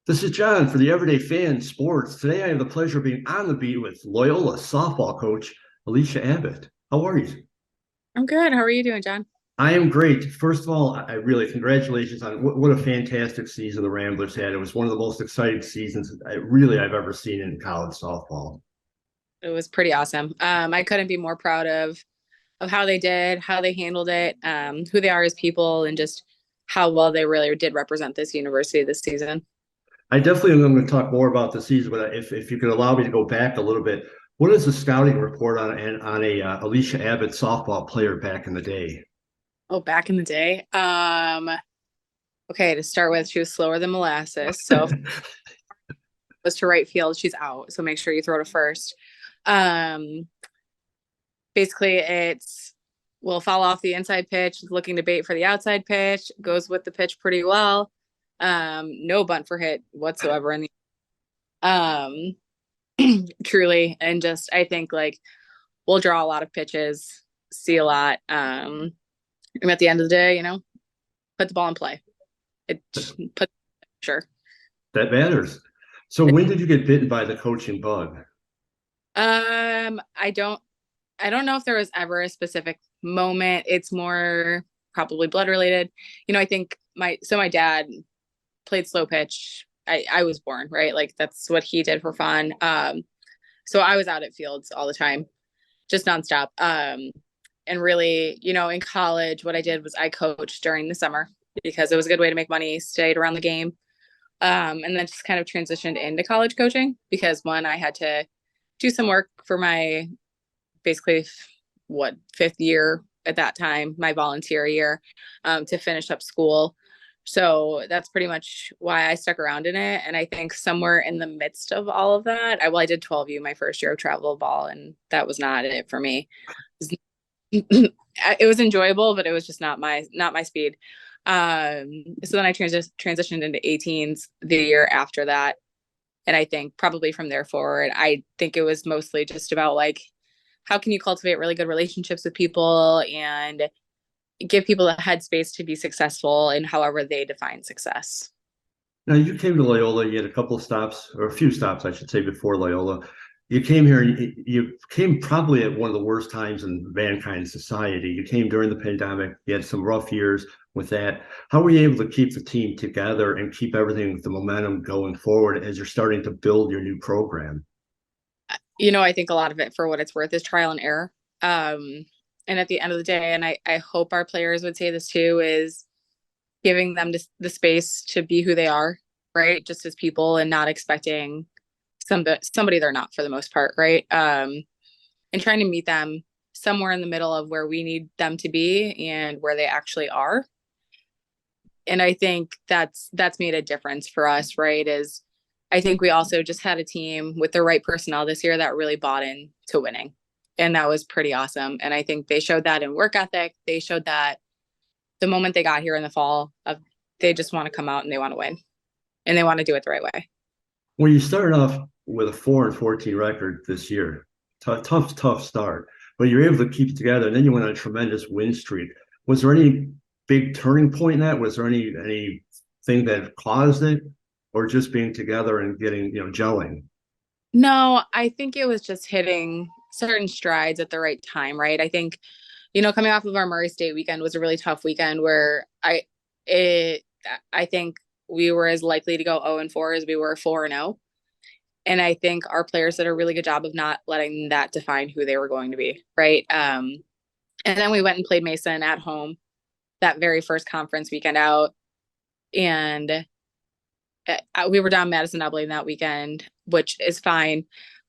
This is John for the Everyday Fan Sports. Today I have the pleasure of being on the beat with Loyola softball coach Alicia Abbott. How are you? I'm good. How are you doing, John? I am great. First of all, I really congratulations on what a fantastic season the Ramblers had. It was one of the most exciting seasons I've ever seen in college softball. It was pretty awesome. I couldn't be more proud of how they did, how they handled it, who they are as people, and just how well they really did represent this university this season. I definitely am going to talk more about the season, but if you could allow me to go back a little bit, what is the scouting report on a Alicia Abbott softball player back in the day? Oh, back in the day. Okay, to start with, she was slower than molasses. So if it was to right field, she's out. So make sure you throw to first. Um, Basically it's will fall off the inside pitch, looking to bait for the outside pitch, goes with the pitch pretty well. No bunt for hit whatsoever in the um truly. And just I think like we'll draw a lot of pitches, see a lot. And at the end of the day, put the ball in play. It put sure. That matters. So when did you get bitten by the coaching bug? I don't know if there was ever a specific moment. It's more probably blood related. I think my dad played slow pitch. I was born, right? Like that's what he did for fun. So I was out at fields all the time, just nonstop. And really, in college, what I did was I coached during the summer because it was a good way to make money, stayed around the game. And then just kind of transitioned into college coaching because one, I had to do some work for my basically fifth year at that time, my volunteer year, to finish up school. So that's pretty much why I stuck around in it. And I think somewhere in the midst of all of that, I did 12U my first year of travel ball, and that was not it for me. It was enjoyable, but it was just not my speed. So then I transitioned into 18s the year after that. And I think probably from there forward, I think it was mostly just about like, how can you cultivate really good relationships with people and give people a headspace to be successful in however they define success. Now you came to Loyola. You had a couple of stops, or a few stops, I should say, before Loyola. You came here. You came probably at one of the worst times in mankind society. You came during the pandemic. You had some rough years with that. How were you able to keep the team together and keep everything with the momentum going forward as you're starting to build your new program? I think a lot of it, for what it's worth, is trial and error. And at the end of the day, and I hope our players would say this too, is giving them the space to be who they are, right? Just as people, and not expecting somebody they're not for the most part, right? And trying to meet them somewhere in the middle of where we need them to be and where they actually are. And I think that's made a difference for us, right? Is I think we also just had a team with the right personnel this year that really bought in to winning. And that was pretty awesome. And I think they showed that in work ethic. They showed that the moment they got here in the fall of they just want to come out and they want to win and they want to do it the right way. Well, you started off with a 4-14 record this year. Tough start, but you're able to keep it together. And then you went on a tremendous win streak. Was there any big turning point in that? Was there anything that caused it, or just being together and getting gelling? No, I think it was just hitting certain strides at the right time, right? I think, coming off of our Murray State weekend was a really tough weekend where I think we were as likely to go 0-4 as we were 4-0. And I think our players did a really good job of not letting that define who they were going to be, right? And then we went and played Mason at home that very first conference weekend out, and we were down Madison Ubley that weekend, which is fine.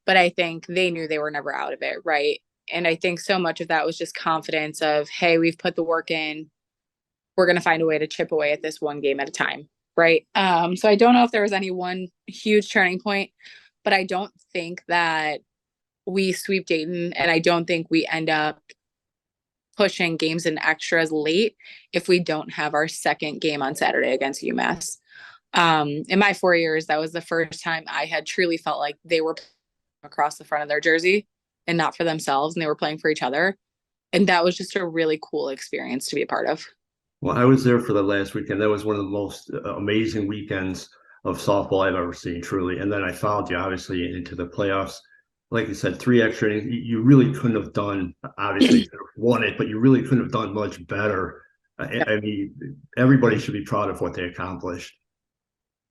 But I think they knew they were never out of it, right? And I think so much of that was just confidence of, hey, we've put the work in. We're going to find a way to chip away at this one game at a time, right? So I don't know if there was any one huge turning point, but I don't think that we sweep Dayton, and I don't think we end up pushing games and extras late if we don't have our second game on Saturday against UMass. In my 4 years, that was the first time I had truly felt like they were across the front of their jersey and not for themselves, and they were playing for each other. And that was just a really cool experience to be a part of. Well, I was there for the last weekend. That was one of the most amazing weekends of softball I've ever seen, truly. And then I followed you obviously into the playoffs. Like you said, 3 extra innings. You really couldn't have done. Obviously, you could have won it, but you really couldn't have done much better. I mean, everybody should be proud of what they accomplished.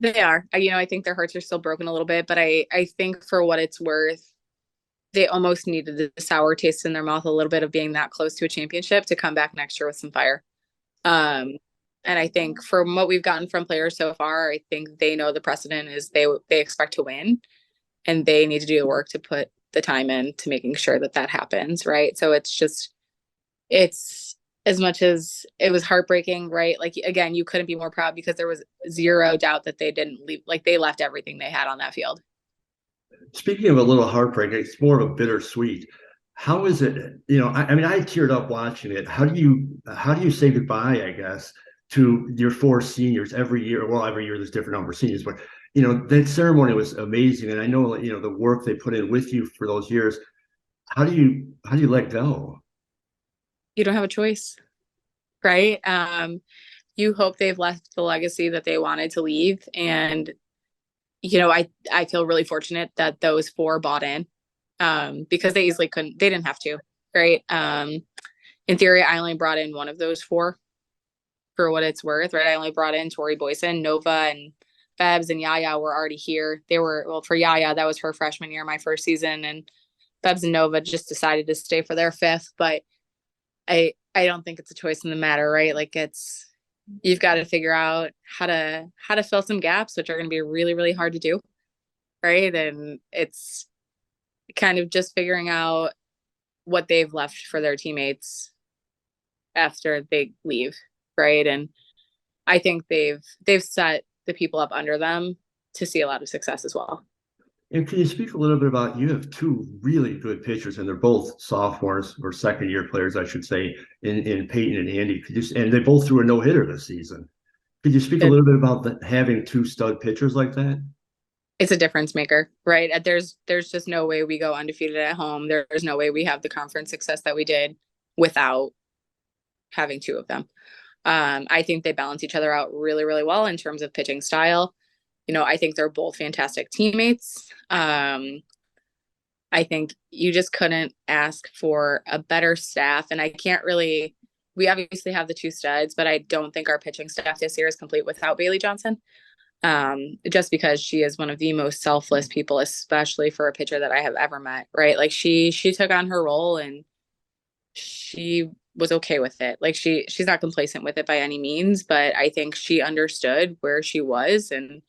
They are. I think their hearts are still broken a little bit, but I think for what it's worth, they almost needed the sour taste in their mouth a little bit of being that close to a championship to come back next year with some fire. And I think from what we've gotten from players so far, I think they know the precedent is they expect to win, and they need to do the work to put the time in to making sure that happens, right? So it's as much as it was heartbreaking, right? Like, again, you couldn't be more proud because there was zero doubt that they didn't leave. Like, they left everything they had on that field. Speaking of a little heartbreak, it's more of a bittersweet. How is it? I mean, I teared up watching it. How do you say goodbye, I guess, to your 4 seniors every year? Well, every year there's different number of seniors, but that ceremony was amazing, and I know the work they put in with you for those years. How do you let go? You don't have a choice, right? You hope they've left the legacy that they wanted to leave, and I feel really fortunate that those 4 bought in, because they easily couldn't. They didn't have to, right? In theory, I only brought in one of those 4, for what it's worth, right? I only brought in Tori Boyson, Nova, and Febs and Yaya were already here. For Yaya, that was her freshman year, my first season, and Febs and Nova just decided to stay for their 5th. But I don't think it's a choice in the matter, right? Like, you've got to figure out how to fill some gaps, which are going to be really, really hard to do, right? And it's kind of just figuring out what they've left for their teammates after they leave, right? And I think they've set the people up under them to see a lot of success as well. And can you speak a little bit about, you have 2 really good pitchers, and they're both sophomores or second-year players, I should say, in Peyton and Andy. And they both threw a no-hitter this season. Could you speak a little bit about having 2 stud pitchers like that? It's a difference maker, right? There's just no way we go undefeated at home. There's no way we have the conference success that we did without having 2 of them. I think they balance each other out really, really well in terms of pitching style. I think they're both fantastic teammates. I think you just couldn't ask for a better staff. And we obviously have the 2 studs, but I don't think our pitching staff this year is complete without Bailey Johnson. Just because she is one of the most selfless people, especially for a pitcher that I have ever met, right? Like, she took on her role and she was okay with it. Like, she's not complacent with it by any means, but I think she understood where she was, and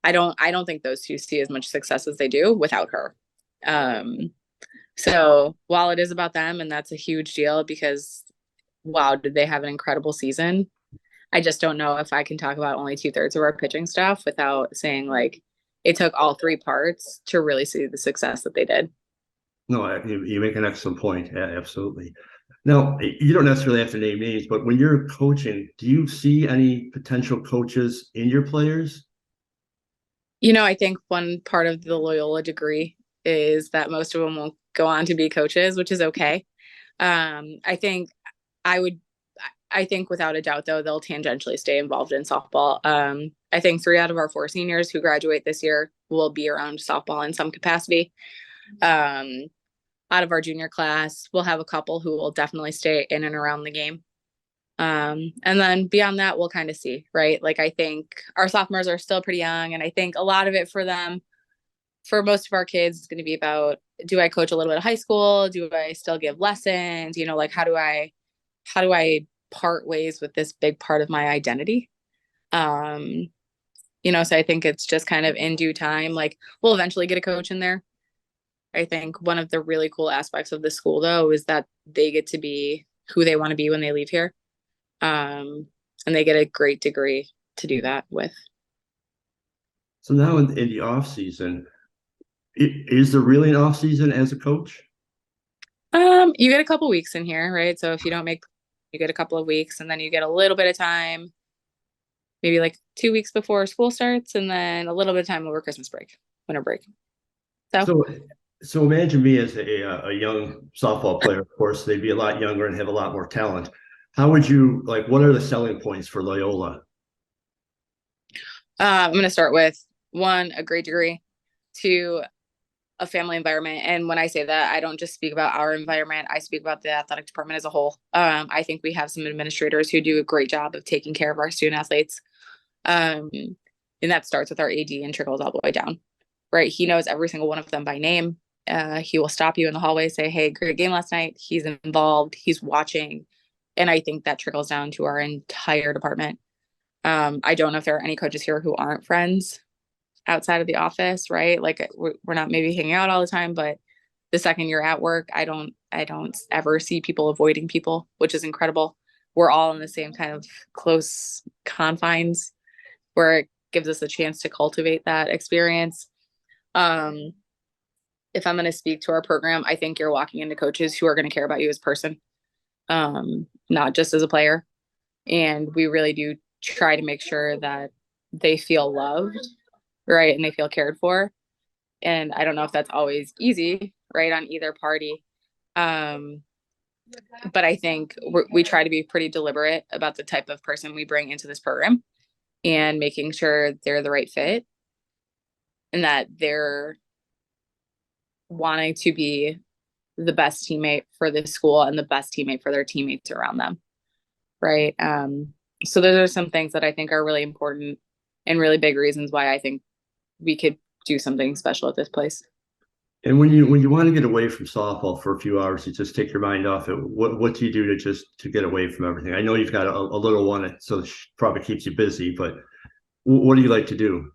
I don't think those 2 see as much success as they do without her. So while it is about them, and that's a huge deal because, wow, did they have an incredible season? I just don't know if I can talk about only 2/3 of our pitching staff without saying, like, it took all 3 parts to really see the success that they did. No, you make an excellent point. Yeah, absolutely. Now, you don't necessarily have to name names, but when you're coaching, do you see any potential coaches in your players? I think one part of the Loyola degree is that most of them won't go on to be coaches, which is okay. I think without a doubt, though, they'll tangentially stay involved in softball. I think 3 out of our 4 seniors who graduate this year will be around softball in some capacity. Out of our junior class, we'll have a couple who will definitely stay in and around the game. And then beyond that, we'll kind of see, right? Like, I think our sophomores are still pretty young, and I think a lot of it for them, for most of our kids, is going to be about, do I coach a little bit of high school? Do I still give lessons? Like, how do I part ways with this big part of my identity? So I think it's just kind of in due time. Like, we'll eventually get a coach in there. I think one of the really cool aspects of the school, though, is that they get to be who they want to be when they leave here. And they get a great degree to do that with. So now in the off season, is there really an off season as a coach? You get a couple weeks in here, right? So if you don't you get a couple of weeks, and then you get a little bit of time, maybe like 2 weeks before school starts, and then a little bit of time over Christmas break, winter break. So imagine me as a young softball player. Of course, they'd be a lot younger and have a lot more talent. How would you, like, what are the selling points for Loyola? I'm going to start with one, a great degree, two, a family environment. And when I say that, I don't just speak about our environment. I speak about the athletic department as a whole. I think we have some administrators who do a great job of taking care of our student athletes. And that starts with our AD and trickles all the way down, right? He knows every single one of them by name. He will stop you in the hallway, say, hey, great game last night. He's involved, he's watching. And I think that trickles down to our entire department. I don't know if there are any coaches here who aren't friends outside of the office, right? Like we're not maybe hanging out all the time, but the second you're at work, I don't ever see people avoiding people, which is incredible. We're all in the same kind of close confines where it gives us a chance to cultivate that experience. If I'm going to speak to our program, I think you're walking into coaches who are going to care about you as a person, not just as a player. And we really do try to make sure that they feel loved, right? And they feel cared for. And I don't know if that's always easy, right, on either party. But I think we try to be pretty deliberate about the type of person we bring into this program and making sure they're the right fit and that they're wanting to be the best teammate for the school and the best teammate for their teammates around them, right? So those are some things that I think are really important and really big reasons why I think we could do something special at this place. And when you want to get away from softball for a few hours, you just take your mind off it. What do you do to get away from everything? I know you've got a little one, so it probably keeps you busy. But what do you like to do?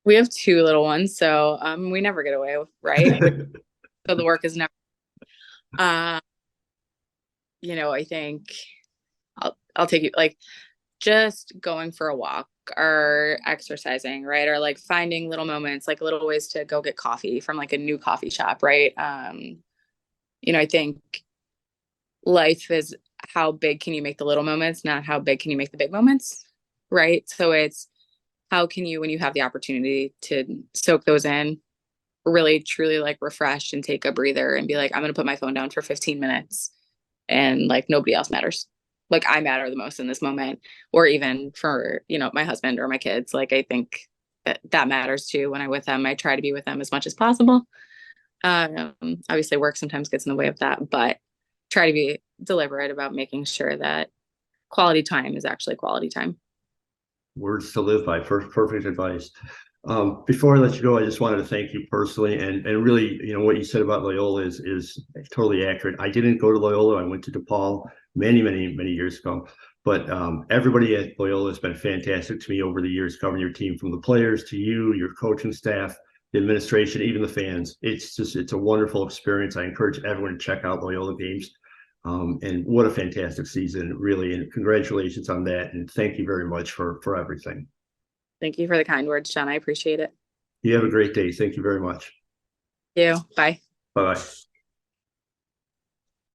We have two little ones, so we never get away, right? So the work is never. I think I'll take you like just going for a walk or exercising, right? Or like finding little moments, like little ways to go get coffee from like a new coffee shop, right? I think life is how big can you make the little moments, not how big can you make the big moments, right? So it's how can you, when you have the opportunity to soak those in, really truly like refresh and take a breather and be like, I'm going to put my phone down for 15 minutes and like nobody else matters. Like I matter the most in this moment, or even for, my husband or my kids. Like I think that matters too. When I'm with them, I try to be with them as much as possible. Obviously work sometimes gets in the way of that, but try to be deliberate about making sure that quality time is actually quality time. Words to live by. Perfect advice. Before I let you go, I just wanted to thank you personally, and really, what you said about Loyola is totally accurate. I didn't go to Loyola. I went to DePaul many, many, many years ago. But everybody at Loyola has been fantastic to me over the years, covering your team, from the players to you, your coaching staff, the administration, even the fans. It's a wonderful experience. I encourage everyone to check out Loyola games. And what a fantastic season, really. And congratulations on that. And thank you very much for everything. Thank you for the kind words, John. I appreciate it. You have a great day. Thank you very much. Thank you. Bye. Bye-bye.